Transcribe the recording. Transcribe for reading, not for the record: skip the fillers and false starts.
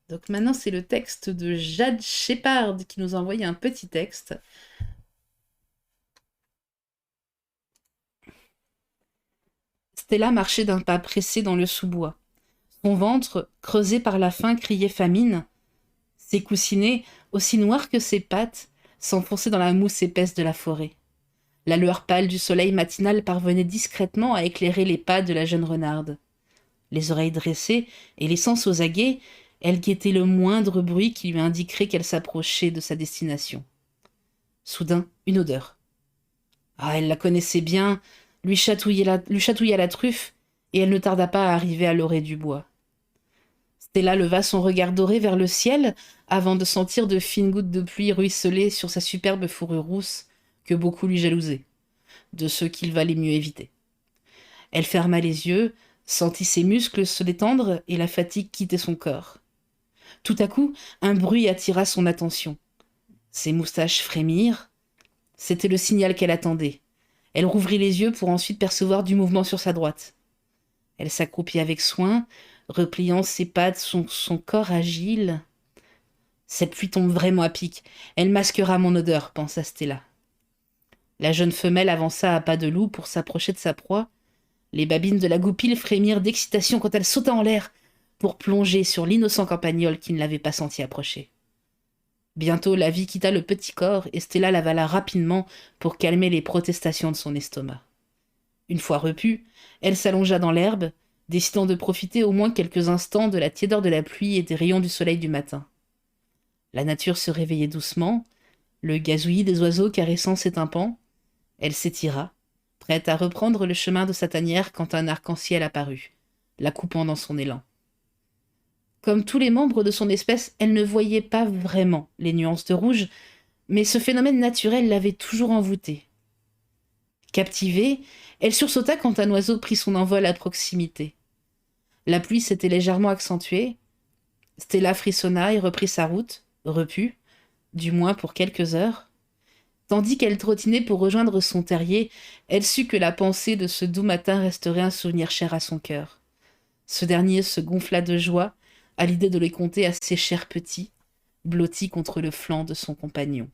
Donc maintenant, c'est le texte de Jade Shepard qui nous a envoyé un petit texte. Stella marchait d'un pas pressé dans le sous-bois. Son ventre, creusé par la faim, criait famine. Ses coussinets, aussi noirs que ses pattes, s'enfonçaient dans la mousse épaisse de la forêt. La lueur pâle du soleil matinal parvenait discrètement à éclairer les pas de la jeune renarde. Les oreilles dressées et les sens aux aguets, elle guettait le moindre bruit qui lui indiquerait qu'elle s'approchait de sa destination. Soudain, une odeur. Ah, elle la connaissait bien, lui chatouilla la truffe, et elle ne tarda pas à arriver à l'orée du bois. Stella leva son regard doré vers le ciel avant de sentir de fines gouttes de pluie ruisseler sur sa superbe fourrure rousse que beaucoup lui jalousaient, de ceux qu'il valait mieux éviter. Elle ferma les yeux, sentit ses muscles se détendre et la fatigue quitter son corps. Tout à coup, un bruit attira son attention. Ses moustaches frémirent. C'était le signal qu'elle attendait. Elle rouvrit les yeux pour ensuite percevoir du mouvement sur sa droite. Elle s'accroupit avec soin, repliant ses pattes sur son corps agile. Cette pluie tombe vraiment à pic. Elle masquera mon odeur, pensa Stella. La jeune femelle avança à pas de loup pour s'approcher de sa proie. Les babines de la goupille frémirent d'excitation quand elle sauta en l'air pour plonger sur l'innocent campagnol qui ne l'avait pas senti approcher. Bientôt, la vie quitta le petit corps et Stella l'avala rapidement pour calmer les protestations de son estomac. Une fois repue, elle s'allongea dans l'herbe, décidant de profiter au moins quelques instants de la tiédeur de la pluie et des rayons du soleil du matin. La nature se réveillait doucement, le gazouillis des oiseaux caressant ses tympans. Elle s'étira, prête à reprendre le chemin de sa tanière quand un arc-en-ciel apparut, la coupant dans son élan. Comme tous les membres de son espèce, elle ne voyait pas vraiment les nuances de rouge, mais ce phénomène naturel l'avait toujours envoûtée. Captivée, elle sursauta quand un oiseau prit son envol à proximité. La pluie s'était légèrement accentuée. Stella frissonna et reprit sa route, repue, du moins pour quelques heures. Tandis qu'elle trottinait pour rejoindre son terrier, elle sut que la pensée de ce doux matin resterait un souvenir cher à son cœur. Ce dernier se gonfla de joie à l'idée de les compter à ses chers petits, blottis contre le flanc de son compagnon.